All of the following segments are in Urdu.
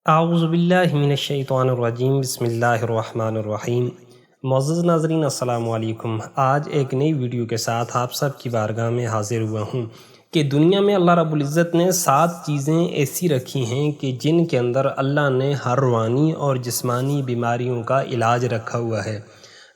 اعوذ باللہ من الشیطان الرجیم، بسم اللہ الرحمن الرحیم۔ معزز ناظرین السلام علیکم۔ آج ایک نئی ویڈیو کے ساتھ آپ سب کی بارگاہ میں حاضر ہوا ہوں کہ دنیا میں اللہ رب العزت نے 7 چیزیں ایسی رکھی ہیں کہ جن کے اندر اللہ نے ہر روحانی اور جسمانی بیماریوں کا علاج رکھا ہوا ہے۔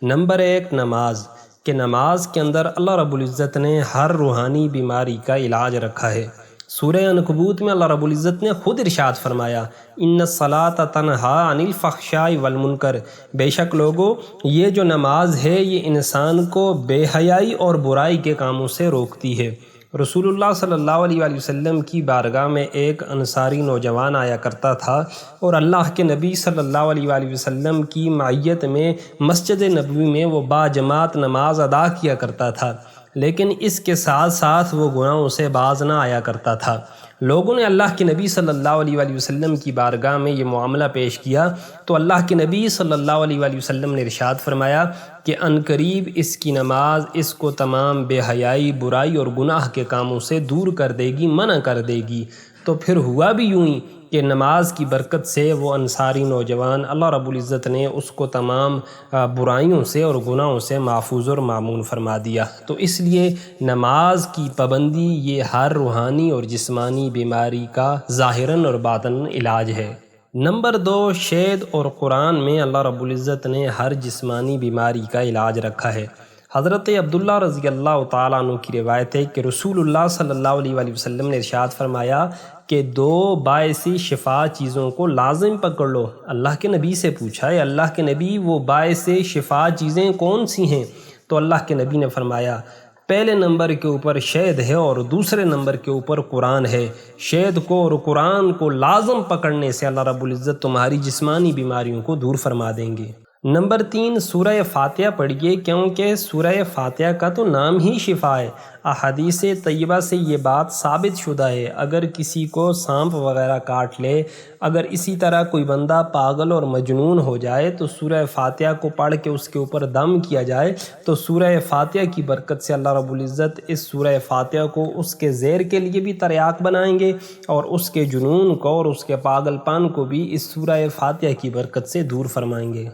نمبر 1 نماز، کہ نماز کے اندر اللہ رب العزت نے ہر روحانی بیماری کا علاج رکھا ہے۔ سورہ عنکبوت میں اللہ رب العزت نے خود ارشاد فرمایا، ان الصلاۃ تنہا عن الفحشاء والمنکر، بے شک لوگو یہ جو نماز ہے یہ انسان کو بے حیائی اور برائی کے کاموں سے روکتی ہے۔ رسول اللہ صلی اللہ علیہ وآلہ وسلم کی بارگاہ میں ایک انصاری نوجوان آیا کرتا تھا اور اللہ کے نبی صلی اللہ علیہ وآلہ وسلم کی معیت میں مسجد نبوی میں وہ باجماعت نماز ادا کیا کرتا تھا، لیکن اس کے ساتھ ساتھ وہ گناہوں سے باز نہ آیا کرتا تھا۔ لوگوں نے اللہ کے نبی صلی اللہ علیہ وآلہ وسلم کی بارگاہ میں یہ معاملہ پیش کیا تو اللہ کے نبی صلی اللہ علیہ وآلہ وسلم نے ارشاد فرمایا کہ عنقریب اس کی نماز اس کو تمام بے حیائی، برائی اور گناہ کے کاموں سے دور کر دے گی، منع کر دے گی۔ تو پھر ہوا بھی یوں ہی کہ نماز کی برکت سے وہ انصاری نوجوان اللہ رب العزت نے اس کو تمام برائیوں سے اور گناہوں سے محفوظ اور مامون فرما دیا۔ تو اس لیے نماز کی پابندی یہ ہر روحانی اور جسمانی بیماری کا ظاہراً اور باطناً علاج ہے۔ نمبر 2 شید اور قرآن میں اللہ رب العزت نے ہر جسمانی بیماری کا علاج رکھا ہے۔ حضرت عبداللہ رضی اللہ تعالیٰ عنہ کی روایت ہے کہ رسول اللہ صلی اللہ علیہ وآلہ وسلم نے ارشاد فرمایا کہ 2 باعث شفا چیزوں کو لازم پکڑ لو۔ اللہ کے نبی سے پوچھا، اے اللہ کے نبی وہ باعث شفا چیزیں کون سی ہیں؟ تو اللہ کے نبی نے فرمایا پہلے نمبر کے اوپر شہد ہے اور دوسرے نمبر کے اوپر قرآن ہے۔ شہد کو اور قرآن کو لازم پکڑنے سے اللہ رب العزت تمہاری جسمانی بیماریوں کو دور فرما دیں گے۔ نمبر 3 سورہ فاتحہ پڑھیے، کیونکہ سورہ فاتحہ کا تو نام ہی شفا ہے۔ احادیث طیبہ سے یہ بات ثابت شدہ ہے، اگر کسی کو سانپ وغیرہ کاٹ لے، اگر اسی طرح کوئی بندہ پاگل اور مجنون ہو جائے تو سورہ فاتحہ کو پڑھ کے اس کے اوپر دم کیا جائے تو سورہ فاتحہ کی برکت سے اللہ رب العزت اس سورہ فاتحہ کو اس کے زیر کے لیے بھی تریاق بنائیں گے اور اس کے جنون کو اور اس کے پاگل پن کو بھی اس سورہ فاتحہ کی برکت سے دور فرمائیں گے۔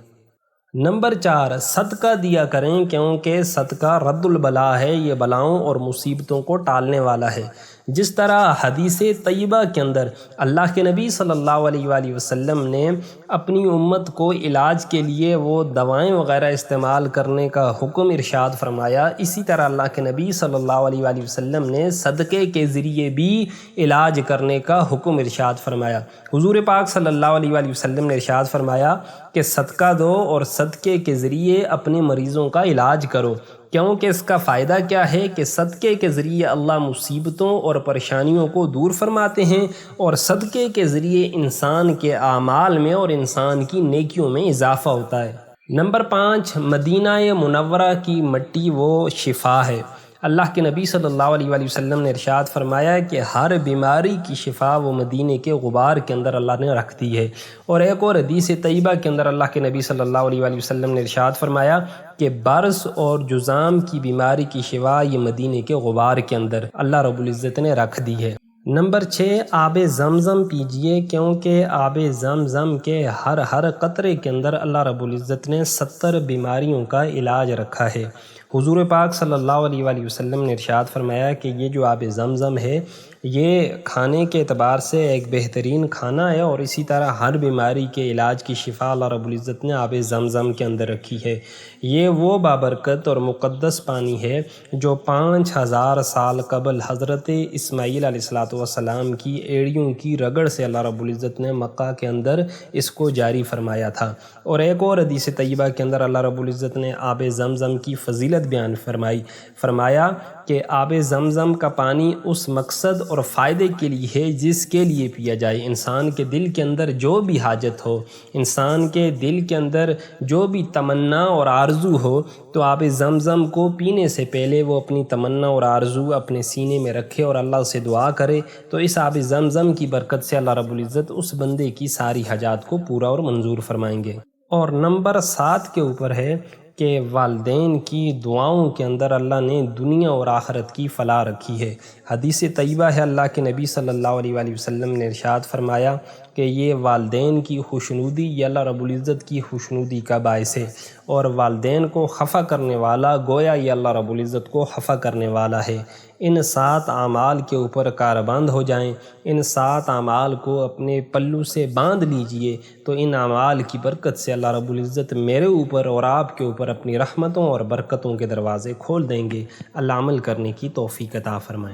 نمبر 4 صدقہ دیا کریں، کیونکہ صدقہ رد البلا ہے، یہ بلاؤں اور مصیبتوں کو ٹالنے والا ہے۔ جس طرح حدیث طیبہ کے اندر اللہ کے نبی صلی اللہ علیہ وآلہ وسلم نے اپنی امت کو علاج کے لیے وہ دوائیں وغیرہ استعمال کرنے کا حکم ارشاد فرمایا، اسی طرح اللہ کے نبی صلی اللہ علیہ وآلہ وسلم نے صدقے کے ذریعے بھی علاج کرنے کا حکم ارشاد فرمایا۔ حضور پاک صلی اللہ علیہ وآلہ وسلم نے ارشاد فرمایا کہ صدقہ دو اور صدقے کے ذریعے اپنے مریضوں کا علاج کرو، کیونکہ اس کا فائدہ کیا ہے کہ صدقے کے ذریعے اللہ مصیبتوں اور پریشانیوں کو دور فرماتے ہیں اور صدقے کے ذریعے انسان کے اعمال میں اور انسان کی نیکیوں میں اضافہ ہوتا ہے۔ نمبر 5 مدینہ منورہ کی مٹی وہ شفا ہے۔ اللہ کے نبی صلی اللہ علیہ وآلہ وسلم نے ارشاد فرمایا کہ ہر بیماری کی شفا وہ مدینے کے غبار کے اندر اللہ نے رکھ دی ہے۔ اور ایک اور حدیث طیبہ کے اندر اللہ کے نبی صلی اللہ علیہ وآلہ وسلم نے ارشاد فرمایا کہ برس اور جذام کی بیماری کی شفا یہ مدینے کے غبار کے اندر اللہ رب العزت نے رکھ دی ہے۔ نمبر 6 آب زمزم پیجئے، کیونکہ آب زمزم کے ہر قطرے کے اندر اللہ رب العزت نے 70 بیماریوں کا علاج رکھا ہے۔ حضور پاک صلی اللہ علیہ وآلہ وسلم نے ارشاد فرمایا کہ یہ جو آب زمزم ہے یہ کھانے کے اعتبار سے ایک بہترین کھانا ہے اور اسی طرح ہر بیماری کے علاج کی شفا اللہ رب العزت نے آب زمزم کے اندر رکھی ہے۔ یہ وہ بابرکت اور مقدس پانی ہے جو 5000 سال قبل حضرت اسماعیل علیہ السلام کی ایڑیوں کی رگڑ سے اللہ رب العزت نے مکہ کے اندر اس کو جاری فرمایا تھا۔ اور ایک اور حدیث طیبہ کے اندر اللہ رب العزت نے آب زمزم کی فضیلت بیان فرمایا کہ آب زمزم کا پانی اس مقصد اور فائدے کے لیے ہے جس کے لیے پیا جائے۔ انسان کے دل کے اندر جو بھی حاجت ہو، انسان کے دل کے اندر جو بھی تمنا اور آرزو ہو، تو آب زمزم کو پینے سے پہلے وہ اپنی تمنا اور آرزو اپنے سینے میں رکھے اور اللہ سے دعا کرے تو اس آب زمزم کی برکت سے اللہ رب العزت اس بندے کی ساری حاجات کو پورا اور منظور فرمائیں گے۔ اور نمبر 7 کے اوپر ہے کہ والدین کی دعاؤں کے اندر اللہ نے دنیا اور آخرت کی فلاح رکھی ہے۔ حدیث طیبہ ہے، اللہ کے نبی صلی اللہ علیہ وآلہ وسلم نے ارشاد فرمایا کہ یہ والدین کی خوشنودی یہ اللہ رب العزت کی خوشنودی کا باعث ہے، اور والدین کو خفا کرنے والا گویا یہ اللہ رب العزت کو خفا کرنے والا ہے۔ ان 7 اعمال کے اوپر کاربند ہو جائیں، ان 7 اعمال کو اپنے پلو سے باندھ لیجئے، تو ان اعمال کی برکت سے اللہ رب العزت میرے اوپر اور آپ کے اوپر اپنی رحمتوں اور برکتوں کے دروازے کھول دیں گے۔ اللہ عمل کرنے کی توفیق عطا فرمائیں۔